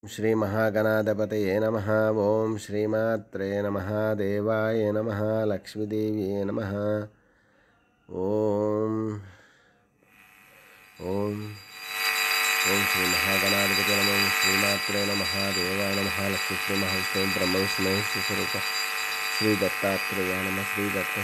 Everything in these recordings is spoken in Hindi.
श्री महागणाधिपतये नमः। ओम श्रीमात्रे नमः। देवाय नमः। लक्ष्मीदेव्ये नमः। ओम ओम ओम श्री महागणाधिपतये नमः। श्रीमात्रे नमः। देवाय नमः। लक्ष्मी श्री महाविष्णु ब्रह्म विष्णु महेश स्वरूप श्री दत्तात्रेय नमः। श्री दत्त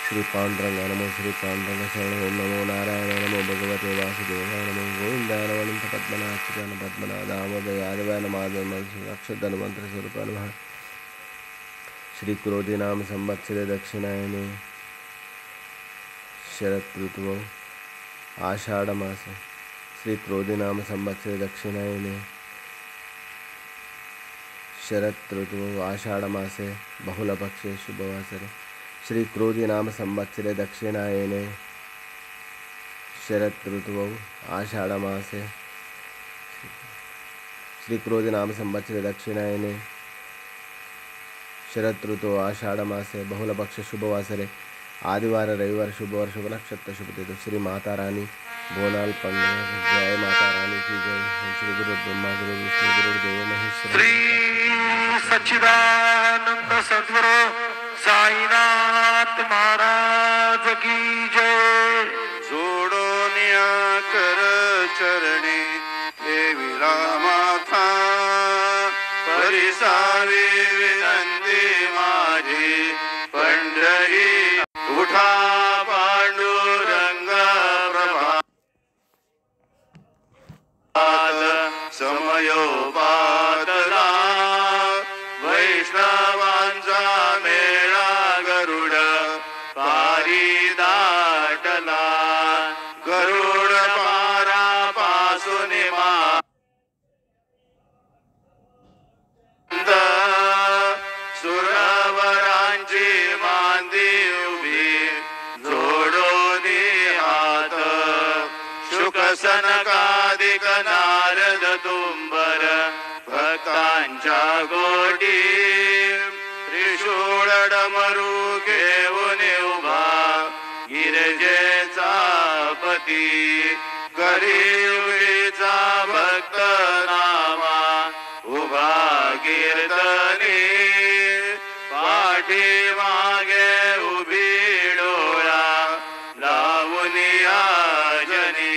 श्री पांडुरंग नमो। श्री पांडुरंग शरण। ओम नमो नारायण नमो भगवते वासुदेवाय नमो। गोविंदाय नमो। अनंत पद्मनाभन पद्मनाभ दामोदर यादवाय नमः। अक्षर मंत्र स्वरूप नमः। श्री क्रोधी नाम संवत्सरे दक्षिणायने शरत ऋतु आषाढ़ मास। श्री क्रोधी नाम संवत्सरे दक्षिणायने शरत ऋतु आषाढ़ मासे बहुलपक्षे शुभवासरे। श्री क्रोधी नाम संवत्सरे दक्षिणायने शरत ऋतु आषाढ़ मासे। श्री क्रोधी नाम संवत्सरे दक्षिणायने शरत ऋतु आषाढ़ मासे बहुलपक्ष शुभवासरे। आदिवार रविवार शुभवार शुभ नक्षत्र शुभ तिथि। श्री माता रानी बोनाल पंडित। जय माता रानी की जय। श्री गुरु ब्रह्मा गुरु विष्णु गुरु देव महेश्वर। श्री सच्चिदानंद सद्गुरु साईनाथ महाराज की जय। जोडून या कर चरणी देवीला माथा परिसावी विनंती माझी पंढरी उठा पांडुरंग प्रभात समयोपादना वैष्णवांचा मेळा गरुड पारी दाटला। गरुड पारापासून सुरवरांची मांदी उभी जोडून हात शुक सनकादिक नारद तुंबर भक्तांच्या गोटी त्रिशूळ डमरू घेऊन उभा गिरजेचा पती कलियुगीचा भक्त नामा उभा कीर्तनी पाठी मागे उभी डोळा लावून याजनी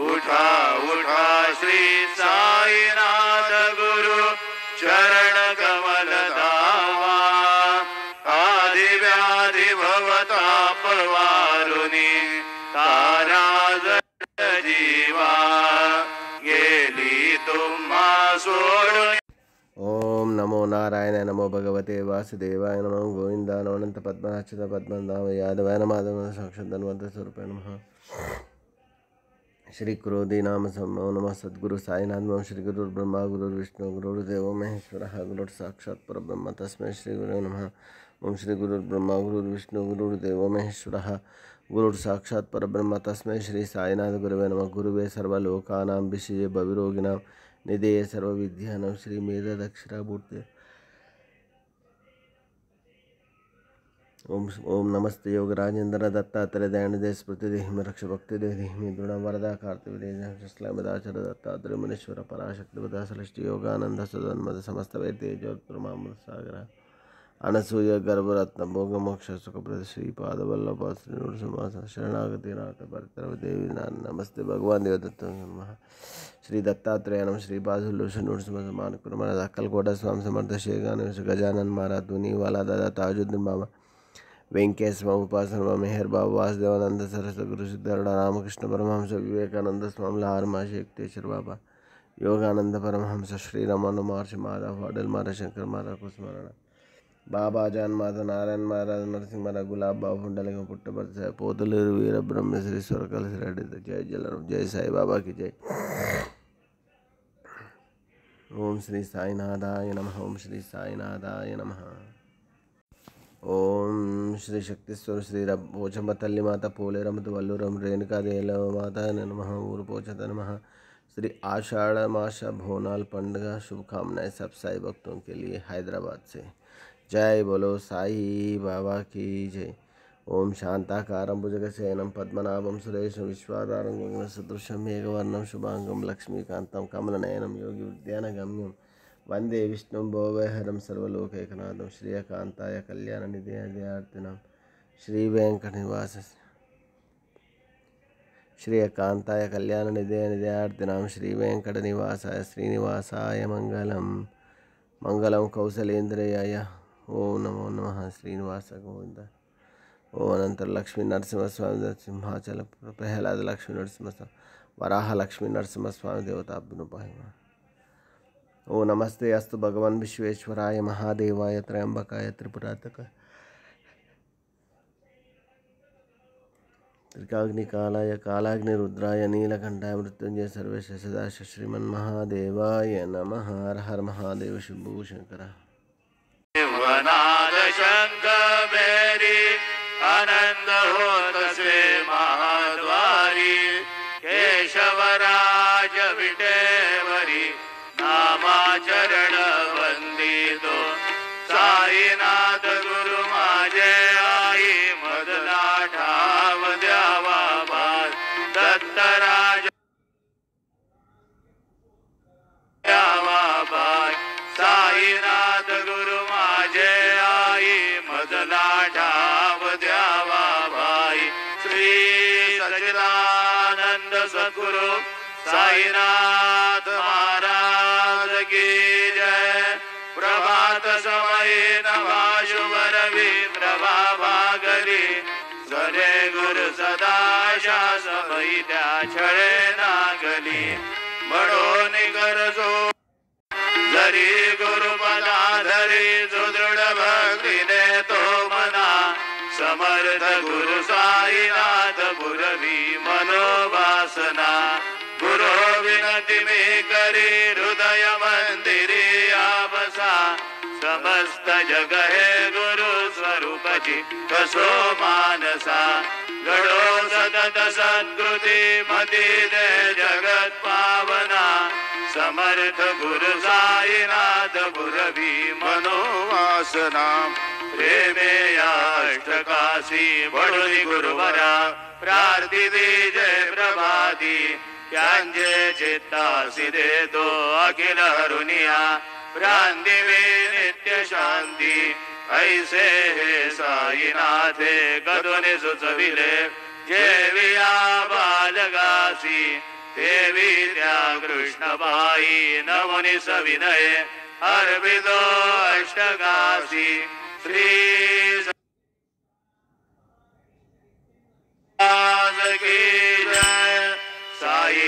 उठा उठा श्री साईनाथ गुरु चरण कमल धावा। आदि व्याधि भवताप वारुनी ताराज जीवा गेली तुम्हा सोडून। ओम नमो नारायण नमो भगवते वासुदेवाय नमो। गोविंदाय नमो। अनंत पद्मनाभ पद्मनाभ यादवाय नमः। साक्षात् धन्वंतरि स्वरूपाय नमः। श्री क्रोधी नाम समो नमः। सद्गुरु साईनाथ नमः। श्री गुरु ब्रह्मा गुरु विष्णु गुरुर्देवो महेश्वरः गुरुर् साक्षात् परब्रह्म तस्मै श्री गुरुवे नमः। ओम श्री गुरु ब्रह्मा गुरु विष्णु गुरुर्देवो महेश्वरः गुरुर् साक्षात् परब्रह्म तस्मै श्री साईनाथ गुरुवे नमः। गुरुवे सर्वलोकानां विषये भविरोगिणां निधेय सर्वविद्यानां श्री मेधादक्षरामूर्ते। ओम नमस्ते योग राजेंद्र दत्तात्रेय दयानिधे स्मृति देहि रक्ष भक्ति देहि दृढ़ वरदा कार्तिवेदाचर दत्तात्रेय मुनीश्वर पराशक्ति बदा सृष्टि योगानंद सदन्मद समस्त वेद ज्योतिर्मामृत सागर अनसूय गर्भरत्न भोग मोक्ष सुखप्रद श्री पाद वल्लभ श्री शरणागति नाथ परित्र देवी नमस्ते भगवान देवदत्त नमः। श्री दत्तात्रेय नमः। श्री बाजुल्लूषण मान कुरमान अक्कलकोटा स्वामी समर्थ शेगान गजानन महाराज धुनी वाला दादा ताजुद्दीन बाबा वेंकटेश बाबू उपासना मेहर बाबू वासुदेवानंद सरस्वती गुरु सिद्धार्थ रामकृष्ण परमहंस विवेकानंद स्वामी लाहर महर्षि एकतेश्वर बाबा योगानंद परमहंस श्री रमन महर्षि माधव वाडल महाराज शंकर महाराज कुसुमारायण बाबा जान माता नारायण महाराज नरसिंह महाराज गुलाब बाबा पुंडलिक पुट्टपर्त पोतलूరు वीर ब्रह्म श्री स्वर्कल श्री जय जलराम जय साई बाबा की जय। ओम श्री साईनाथाय नमः। ओम श्री साईनाथाय नमः। ओम श्री शक्तिस्वर श्री पोचम्ब तल्ली माता पोलेरम वल्लूरम रेणुका देव माता नमः। ऊर पोचत नमः। श्री आषाढ़ मास भोनाल पंडगा शुभकामनाएं सब साई भक्तों के लिए हैदराबाद से। जय बोलो साई बाबा की जय। ओम शांताकारं भुजगशयनं पद्मनाभं सुरेशं विश्वाधारं गगनसदृशं मेघवर्णं शुभांगं लक्ष्मीकान्तं कमलनयनं योगिविद्यानगम्यं वन्दे विष्णुं भोवहरं सर्वलोकैकनाथं श्रियकान्ताय कल्याणनिधयार्थिनां श्रीयकान्ताय कल्याणनिधयार्थिनां श्रीवेङ्कटनिवासाय श्रीनिवासाय मङ्गलं कौसलेन्द्रयाय ओम नमो नमः श्रीनिवास गोविंद ओम अनंतर लक्ष्मी नरसिंहस्वामी सिंहाचल प्रहलाद लक्ष्मी नरसिंहस्वामी वराह लक्ष्मी नरसिंहस्वामी देवताभ्युपहि ओ नमस्ते अस्तु भगवन् विश्वेश्वराय महादेवाय त्र्यंबकाय त्रिपुरातकाय त्रिकाग्निकालाय कालाग्निरुद्राय नीलकंठाय मृत्युंजय सर्वेश सदाशिव श्रीमन्महादेवाय नमः। हर हर महादेव शंभो शंकर। वनाद शंख मेरी आनंद होत से महाद्वारी केशवराज विटेवरी नामाचरण वंदितो साईनाथ गुरु माझे आई मदना ठाव द्यावा बाज दत्तराज द्यावा बाज साईनाथ गुरु माझे आई मदना ठाव द्यावा भाई श्री सच्चिदानंद सद्गुरु साईनाथ महाराज की जय। प्रभात समय नवा शुभ रवि प्रभा भागरी सरे गुरु सदा शास त्या छळे नागली म्हणून गरजो जरी गुरुपदा धरी सुदृढ भक्तीने तो मना समर्थ गुरु साईनाथ पुरवी मनोवासना गुरु विनती मी करी हृदय मंदिरी आबसा समस्त जग हे गुरु स्वरूपची कसो मानसा घडो सतत सत्कृती मती दे जगत पावना समर्थ गुरु साईनाथ पुरवी मनोवासना प्रेमे अष्टकाशी बडोली गुरुवरा प्रार्थिती जय प्रभाती त्यांचे चित्तासी देतो अखिल हरुनिया भ्रांतिवे नित्य शांती ऐसे हे साईनाथे कदोने सुचविले जेविया बालगासी देवी त्या कृष्णबाई नमुनि सविनय अर्पितो अष्टकाशी श्री की जय। साई